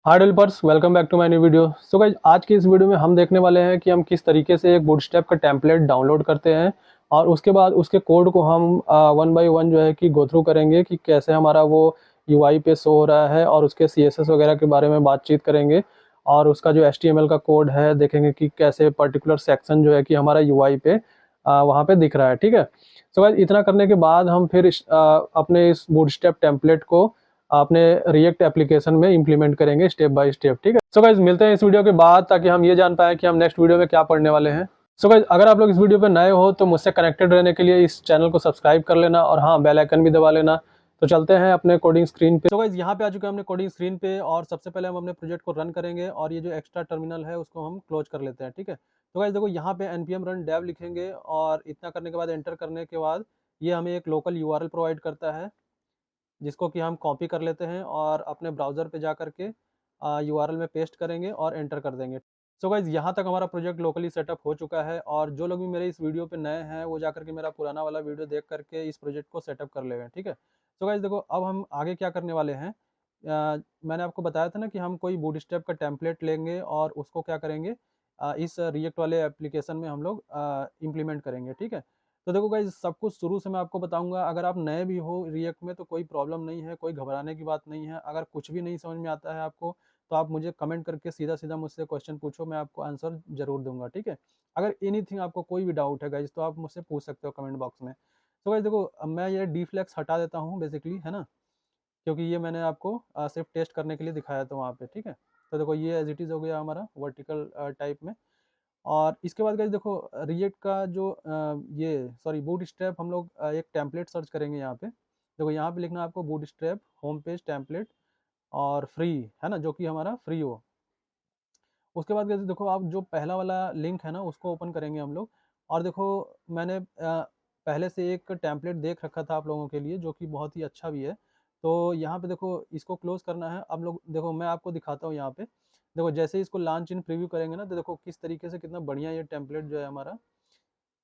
Hi developers, welcome back to my new video. So guys, आज की इस video में हम देखने वाले हैं कि हम किस तरीके से एक बूटस्ट्रैप का टेम्पलेट डाउनलोड करते हैं और उसके बाद उसके कोड को हम वन बाय वन जो है कि गो थ्रू करेंगे कि कैसे हमारा वो यूआई पे शो हो रहा है और उसके सीएसएस वगैरह के बारे में बातचीत करेंगे और उसका जो एचटीएमएल का कोड है देखेंगे कि कैसे पर्टिकुलर सेक्शन जो है कि हमारा यूआई पे वहाँ पे दिख रहा है। ठीक है। सो गाइज, इतना करने के बाद हम फिर अपने इस बूटस्ट्रैप टेम्पलेट को आपने रिएक्ट एप्लीकेशन में इंप्लीमेंट करेंगे स्टेप बाय स्टेप। ठीक है। सो गाइज, मिलते हैं इस वीडियो के बाद ताकि हम ये जान पाए कि हम नेक्स्ट वीडियो में क्या पढ़ने वाले हैं। सो गाइज, अगर आप लोग इस वीडियो पे नए हो तो मुझसे कनेक्टेड रहने के लिए इस चैनल को सब्सक्राइब कर लेना और हाँ, बेल आइकन भी दबा लेना। तो चलते हैं अपने कोडिंग स्क्रीन पे। सो गाइज, यहाँ पे आ चुके हैं हमने कोडिंग स्क्रीन पे और सबसे पहले हम अपने प्रोजेक्ट को रन करेंगे और ये जो एक्स्ट्रा टर्मिनल है उसको हम क्लोज कर लेते हैं। ठीक है। तो गाइज देखो, यहाँ पे npm run dev लिखेंगे और इतना करने के बाद एंटर करने के बाद ये हमें एक लोकल यूआरएल प्रोवाइड करता है जिसको कि हम कॉपी कर लेते हैं और अपने ब्राउज़र पे जा करके यूआरएल में पेस्ट करेंगे और एंटर कर देंगे। सो गाइज़, यहाँ तक हमारा प्रोजेक्ट लोकली सेटअप हो चुका है और जो लोग भी मेरे इस वीडियो पे नए हैं वो जा करके मेरा पुराना वाला वीडियो देख करके इस प्रोजेक्ट को सेटअप कर लेंगे। ठीक है। सो गाइज़ देखो, अब हम आगे क्या करने वाले हैं। मैंने आपको बताया था ना कि हम कोई बूटस्ट्रैप का टेम्पलेट लेंगे और उसको क्या करेंगे, इस रिएक्ट वाले एप्लीकेशन में हम लोग इम्प्लीमेंट करेंगे। ठीक है। तो देखो गाइज, सब कुछ शुरू से मैं आपको बताऊंगा। अगर आप नए भी हो रिएक्ट में तो कोई प्रॉब्लम नहीं है, कोई घबराने की बात नहीं है। अगर कुछ भी नहीं समझ में आता है आपको तो आप मुझे कमेंट करके सीधा सीधा मुझसे क्वेश्चन पूछो, मैं आपको आंसर जरूर दूंगा। ठीक है। अगर एनीथिंग आपको कोई भी डाउट है गाइज तो आप मुझसे पूछ सकते हो कमेंट बॉक्स में। तो गाइज देखो, अब मैं ये डीफ्लेक्स हटा देता हूँ बेसिकली, है ना, क्योंकि ये मैंने आपको सिर्फ टेस्ट करने के लिए दिखाया था वहाँ पे। ठीक है। तो देखो, ये एज इट इज़ हो गया हमारा वर्टिकल टाइप में। और इसके बाद गाइस देखो, रिएक्ट का जो ये सॉरी बूटस्ट्रैप हम लोग एक टेम्पलेट सर्च करेंगे यहाँ पे। देखो, यहाँ पे लिखना है आपको बूटस्ट्रैप होम पेज टेम्पलेट और फ्री, है ना, जो कि हमारा फ्री हो। उसके बाद गाइस देखो, आप जो पहला वाला लिंक है ना उसको ओपन करेंगे हम लोग। और देखो, मैंने पहले से एक टेम्पलेट देख रखा था आप लोगों के लिए जो कि बहुत ही अच्छा भी है। तो यहाँ पे देखो, इसको क्लोज करना है। अब लोग देखो, मैं आपको दिखाता हूँ यहाँ पे। देखो, जैसे ही इसको लॉन्च इन प्रीव्यू करेंगे ना तो देखो किस तरीके से कितना बढ़िया ये टेम्पलेट जो है हमारा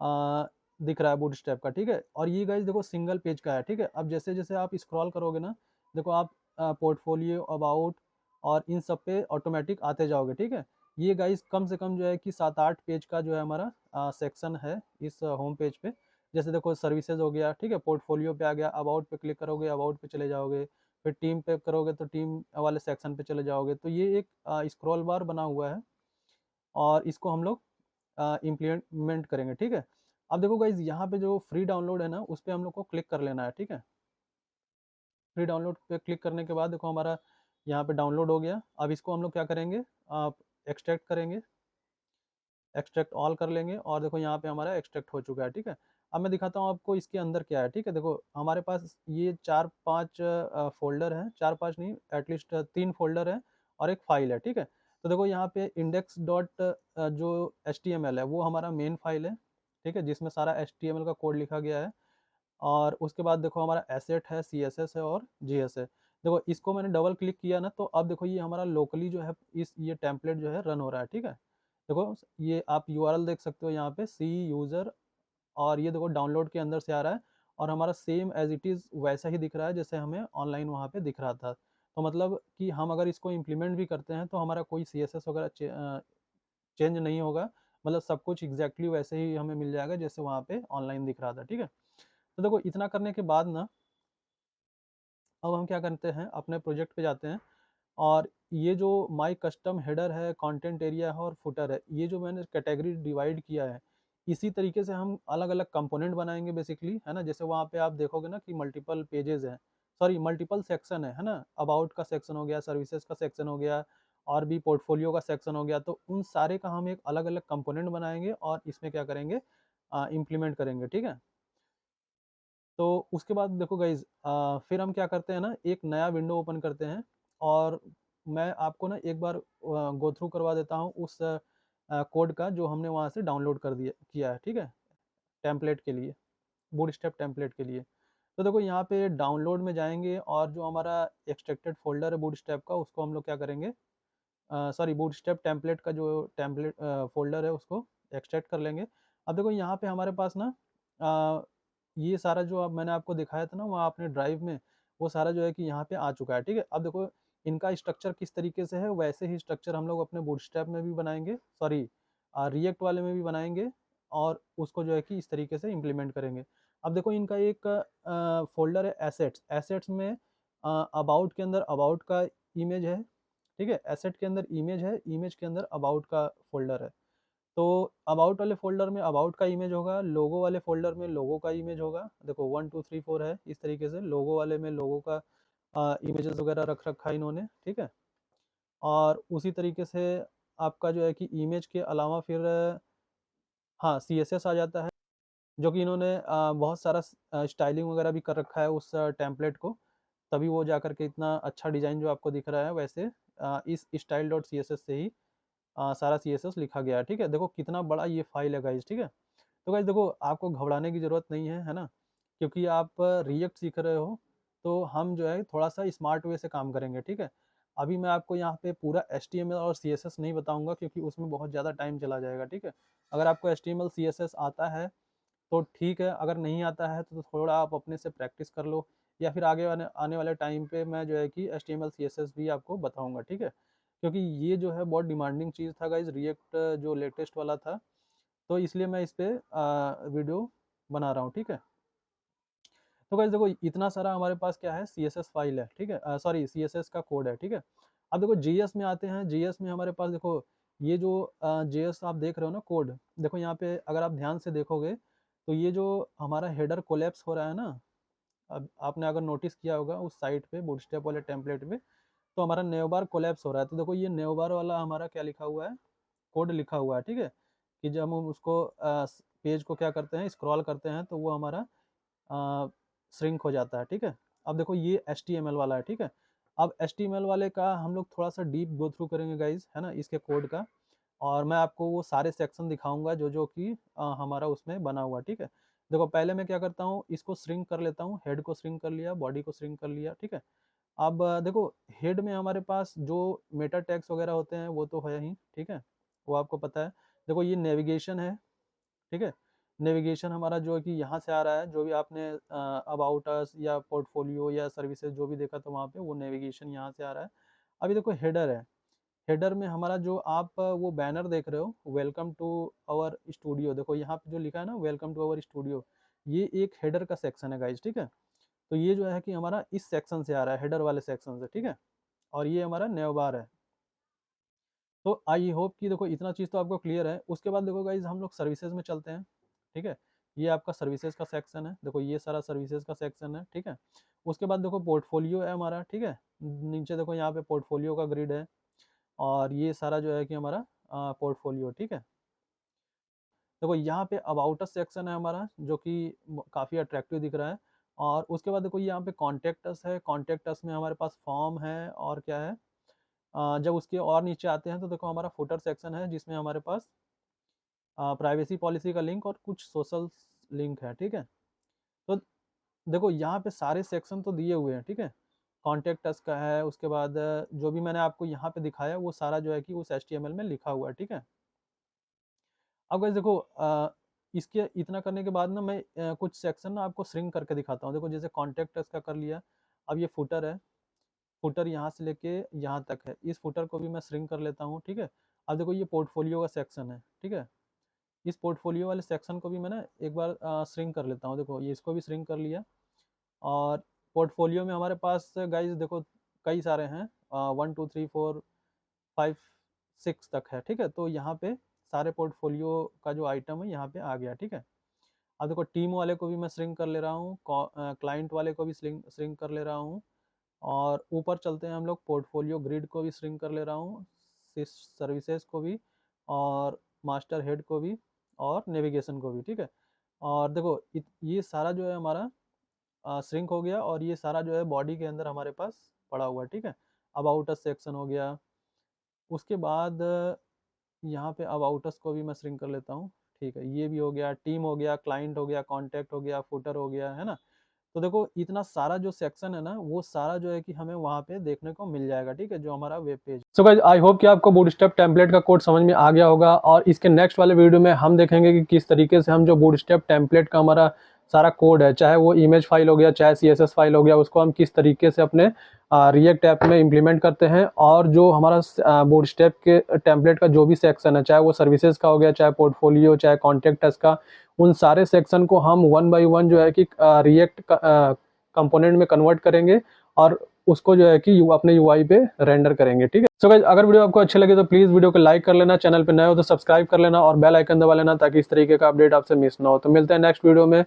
आ, दिख रहा है बूटस्ट्रैप का। ठीक है। और ये गाइज देखो सिंगल पेज का है। ठीक है। अब जैसे जैसे आप स्क्रॉल करोगे ना, देखो आप पोर्टफोलियो, अबाउट और इन सब पे ऑटोमेटिक आते जाओगे। ठीक है। ये गाइज कम से कम जो है कि 7-8 पेज का जो है हमारा सेक्शन है इस होम पेज पे। जैसे देखो, सर्विसेज हो गया, ठीक है, पोर्टफोलियो पे आ गया, अबाउट पे क्लिक करोगे अबाउट पे चले जाओगे, फिर टीम पे करोगे तो टीम वाले सेक्शन पे चले जाओगे। तो ये एक स्क्रॉल बार बना हुआ है और इसको हम लोग इम्प्लीमेंट करेंगे। ठीक है। अब देखो गाइज, यहाँ पे जो फ्री डाउनलोड है ना उस पर हम लोग को क्लिक कर लेना है। ठीक है। फ्री डाउनलोड पे क्लिक करने के बाद देखो हमारा यहाँ पे डाउनलोड हो गया। अब इसको हम लोग क्या करेंगे, आप एक्सट्रैक्ट करेंगे, एक्सट्रैक्ट ऑल कर लेंगे और देखो यहाँ पे हमारा एक्सट्रैक्ट हो चुका है। ठीक है। अब मैं दिखाता हूँ आपको इसके अंदर क्या है। ठीक है। देखो, हमारे पास ये 4-5 फोल्डर हैं, 4-5 नहीं, एटलीस्ट 3 फोल्डर है और एक फाइल है। ठीक है। तो देखो, यहाँ पे इंडेक्स डॉट जो एच है वो हमारा मेन फाइल है। ठीक है, जिसमें सारा एच का कोड लिखा गया है। और उसके बाद देखो हमारा एसेट है, सी है और जी है। देखो, इसको मैंने डबल क्लिक किया ना तो अब देखो ये हमारा लोकली जो है इस ये टेम्पलेट जो है रन हो रहा है। ठीक है। देखो, ये आप यूआरएल देख सकते हो यहाँ पे, सी यूज़र, और ये देखो डाउनलोड के अंदर से आ रहा है और हमारा सेम एज इट इज़ वैसा ही दिख रहा है जैसे हमें ऑनलाइन वहाँ पे दिख रहा था। तो मतलब कि हम अगर इसको इम्प्लीमेंट भी करते हैं तो हमारा कोई सी एस एस वगैरह चेंज नहीं होगा। मतलब सब कुछ एग्जैक्टली वैसे ही हमें मिल जाएगा जैसे वहाँ पे ऑनलाइन दिख रहा था। ठीक है। तो देखो, इतना करने के बाद ना अब हम क्या करते हैं, अपने प्रोजेक्ट पे जाते हैं और ये जो माई कस्टम हेडर है, कंटेंट एरिया है और फुटर है, ये जो मैंने कैटेगरी डिवाइड किया है, इसी तरीके से हम अलग अलग कंपोनेंट बनाएंगे बेसिकली, है ना। जैसे वहाँ पे आप देखोगे ना कि मल्टीपल पेजेस हैं, सॉरी मल्टीपल सेक्शन है ना। अबाउट का सेक्शन हो गया, सर्विसेज का सेक्शन हो गया और भी पोर्टफोलियो का सेक्शन हो गया। तो उन सारे का हम एक अलग अलग कंपोनेंट बनाएंगे और इसमें क्या करेंगे, इम्प्लीमेंट करेंगे। ठीक है। तो उसके बाद देखो गाइज, फिर हम क्या करते हैं ना, एक नया विंडो ओपन करते हैं और मैं आपको ना एक बार गो थ्रू करवा देता हूँ उस कोड का जो हमने वहाँ से डाउनलोड कर दिया किया है। ठीक है। टेम्पलेट के लिए, बूटस्ट्रैप टेम्पलेट के लिए। तो देखो, यहाँ पे डाउनलोड में जाएंगे और जो हमारा एक्सट्रैक्टेड फोल्डर है बूटस्ट्रैप का उसको हम लोग क्या करेंगे, सॉरी बूटस्ट्रैप टेम्पलेट का जो टेम्पलेट फोल्डर है उसको एक्सट्रैक्ट कर लेंगे। अब देखो, यहाँ पे हमारे पास ना ये सारा जो अब मैंने आपको दिखाया था ना वहाँ अपने ड्राइव में, वो सारा जो है कि यहाँ पे आ चुका है। ठीक है। अब देखो, इनका स्ट्रक्चर किस तरीके से है वैसे ही स्ट्रक्चर हम लोग अपने बूटस्ट्रैप में भी बनाएंगे, सॉरी रिएक्ट वाले में भी बनाएंगे, और उसको जो है कि इस तरीके से इम्प्लीमेंट करेंगे। अब देखो इनका एक फोल्डर है एसेट्स, एसेट्स में अबाउट के अंदर अबाउट का इमेज है, ठीक है, एसेट के अंदर इमेज है, इमेज के अंदर अबाउट का फोल्डर है। तो अबाउट वाले फोल्डर में अबाउट का इमेज होगा, लोगो वाले फोल्डर में लोगो का इमेज होगा। देखो 1 2 3 4 है, इस तरीके से लोगो वाले में लोगो का इमेजेस वगैरह रख रखा है इन्होंने, ठीक है। और उसी तरीके से आपका जो है कि इमेज के अलावा फिर हाँ CSS आ जाता है, जो कि इन्होंने बहुत सारा स्टाइलिंग वगैरह भी कर रखा है उस टेम्पलेट को, तभी वो जा करके इतना अच्छा डिज़ाइन जो आपको दिख रहा है। वैसे इस स्टाइल डॉट CSS से ही सारा CSS लिखा गया है, ठीक है। देखो कितना बड़ा ये फाइल है गाइज, ठीक है। तो गाइज देखो आपको घबराने की ज़रूरत नहीं है, है ना, क्योंकि आप रिएक्ट सीख रहे हो, तो हम जो है थोड़ा सा स्मार्ट वे से काम करेंगे, ठीक है। अभी मैं आपको यहाँ पे पूरा HTML और CSS नहीं बताऊंगा, क्योंकि उसमें बहुत ज़्यादा टाइम चला जाएगा, ठीक है। अगर आपको HTML CSS आता है तो ठीक है, अगर नहीं आता है तो थोड़ा आप अपने से प्रैक्टिस कर लो, या फिर आगे आने वाले टाइम पे मैं जो है कि HTML CSS भी आपको बताऊंगा, ठीक है। क्योंकि ये जो है बहुत डिमांडिंग चीज़ था गाइज, रिएक्ट जो लेटेस्ट वाला था, तो इसलिए मैं इस पर वीडियो बना रहा हूँ, ठीक है। तो गाइज देखो इतना सारा हमारे पास क्या है CSS फाइल है, ठीक है, सॉरी CSS का कोड है, ठीक है। अब देखो JS में आते हैं, JS में हमारे पास देखो ये जो JS आप देख रहे हो ना कोड, देखो यहाँ पे अगर आप ध्यान से देखोगे तो ये जो हमारा हेडर कोलैप्स हो रहा है ना, अब आपने अगर नोटिस किया होगा उस साइट पे बूटस्ट्रैप वाले टेम्पलेट पे, तो हमारा नेवबार कोलैप्स हो रहा है। तो देखो ये नेवबार वाला हमारा क्या लिखा हुआ है, कोड लिखा हुआ है, ठीक है, कि जब हम उसको पेज को क्या करते हैं स्क्रॉल करते हैं तो वो हमारा श्रिंक हो जाता है, ठीक है। अब देखो ये HTML वाला है, ठीक है। अब HTML वाले का हम लोग थोड़ा सा डीप गो थ्रू करेंगे गाइज, है ना, इसके कोड का, और मैं आपको वो सारे सेक्शन दिखाऊंगा जो जो कि हमारा उसमें बना हुआ, ठीक है। देखो पहले मैं क्या करता हूँ, इसको श्रिंक कर लेता हूँ, हेड को श्रिंक कर लिया, बॉडी को श्रिंक कर लिया, ठीक है। अब देखो हेड में हमारे पास जो मेटा टैग्स वगैरह होते हैं वो तो है ही, ठीक है, वो आपको पता है। देखो ये नेविगेशन है, ठीक है, नेविगेशन हमारा जो है कि यहाँ से आ रहा है, जो भी आपने अबाउट अस या पोर्टफोलियो या सर्विसेज जो भी देखा था वहाँ पे, वो नेविगेशन यहाँ से आ रहा है। अभी देखो हेडर है, हेडर में हमारा जो आप वो बैनर देख रहे हो वेलकम टू आवर स्टूडियो, देखो यहाँ पे जो लिखा है ना वेलकम टू आवर स्टूडियो, ये एक हेडर का सेक्शन है गाइज, ठीक है। तो ये जो है कि हमारा इस सेक्शन से आ रहा है, हेडर वाले सेक्शन से, ठीक है। और ये हमारा नेवबार है। तो आई होप कि देखो इतना चीज़ तो आपको क्लियर है। उसके बाद देखो गाइज हम लोग सर्विसेज में चलते हैं, ठीक है। ये आपका सर्विसेज का सेक्शन है, देखो ये सारा सर्विसेज का सेक्शन है, ठीक है। उसके बाद देखो पोर्टफोलियो है हमारा, ठीक है, नीचे देखो यहाँ पे पोर्टफोलियो का ग्रिड है, और ये सारा जो है कि हमारा पोर्टफोलियो, ठीक है। देखो यहाँ पे अबाउट अस सेक्शन है हमारा, जो कि काफ़ी अट्रैक्टिव दिख रहा है। और उसके बाद देखो यहाँ पे कॉन्टेक्ट अस है, कॉन्टेक्ट अस में हमारे पास फॉर्म है, और क्या है, जब उसके और नीचे आते हैं तो देखो हमारा फुटर सेक्शन है, जिसमें हमारे पास प्राइवेसी पॉलिसी का लिंक और कुछ सोशल लिंक है, ठीक है। तो देखो यहाँ पे सारे सेक्शन तो दिए हुए हैं, ठीक है, कॉन्टेक्ट अस का है, उसके बाद जो भी मैंने आपको यहाँ पे दिखाया वो सारा जो है कि उस HTML में लिखा हुआ है, ठीक है। अब गाइस देखो इसके इतना करने के बाद ना मैं कुछ सेक्शन ना आपको श्रिंक करके दिखाता हूँ। देखो जैसे कॉन्टेक्ट अस का कर लिया, अब ये फुटर है, फुटर यहाँ से लेके यहाँ तक है, इस फुटर को भी मैं श्रिंक कर लेता हूँ, ठीक है। अब देखो ये पोर्टफोलियो का सेक्शन है, ठीक है, इस पोर्टफोलियो वाले सेक्शन को भी मैं ना एक बार श्रिंक कर लेता हूँ। देखो ये इसको भी श्रिंक कर लिया, और पोर्टफोलियो में हमारे पास गाइज देखो कई सारे हैं, 1 2 3 4 5 6 तक है, ठीक है। तो यहाँ पे सारे पोर्टफोलियो का जो आइटम है यहाँ पे आ गया, ठीक है। अब देखो टीम वाले को भी मैं श्रिंक कर ले रहा हूँ, क्लाइंट वाले को भी श्रिंक कर ले रहा हूँ, और ऊपर चलते हैं हम लोग, पोर्टफोलियो ग्रिड को भी श्रिंक कर ले रहा हूँ, सर्विसेज को भी, और मास्टर हेड को भी, और नेविगेशन को भी, ठीक है। और देखो ये सारा जो है हमारा श्रिंक हो गया, और ये सारा जो है बॉडी के अंदर हमारे पास पड़ा हुआ है, ठीक है। अबाउट अस सेक्शन हो गया, उसके बाद यहाँ पे अबाउटस को भी मैं श्रिंक कर लेता हूँ, ठीक है, ये भी हो गया, टीम हो गया, क्लाइंट हो गया, कॉन्टैक्ट हो गया, फुटर हो गया, है ना। तो देखो इतना सारा जो सेक्शन है ना वो सारा जो है कि हमें वहाँ पे देखने को मिल जाएगा, ठीक है, जो हमारा web page. So guys I hope कि आपको बूटस्ट्रैप टेम्पलेट का कोड समझ में आ गया होगा, और इसके नेक्स्ट वाले वीडियो में हम देखेंगे कि किस तरीके से हम जो बूटस्ट्रैप टेम्पलेट का हमारा सारा कोड है, चाहे वो इमेज फाइल हो गया, चाहे CSS फाइल हो गया, उसको हम किस तरीके से अपने रिएक्ट ऐप में इम्प्लीमेंट करते हैं। और जो हमारा बूटस्ट्रैप के टेम्पलेट का जो भी सेक्शन है, चाहे वो सर्विसेज का हो गया, चाहे पोर्टफोलियो, चाहे कॉन्टेक्ट अस का, उन सारे सेक्शन को हम 1 बाई 1 जो है कि रिएक्ट कंपोनेंट में कन्वर्ट करेंगे और उसको जो है कि अपने यूआई पे रेंडर करेंगे। ठीक है, सो गाइस अगर वीडियो आपको अच्छी लगे तो प्लीज़ वीडियो को लाइक कर लेना, चैनल पे नए हो तो सब्सक्राइब कर लेना और बेल आइकन दबा लेना ताकि इस तरीके का अपडेट आपसे मिस ना हो। तो मिलते हैं नेक्स्ट वीडियो में।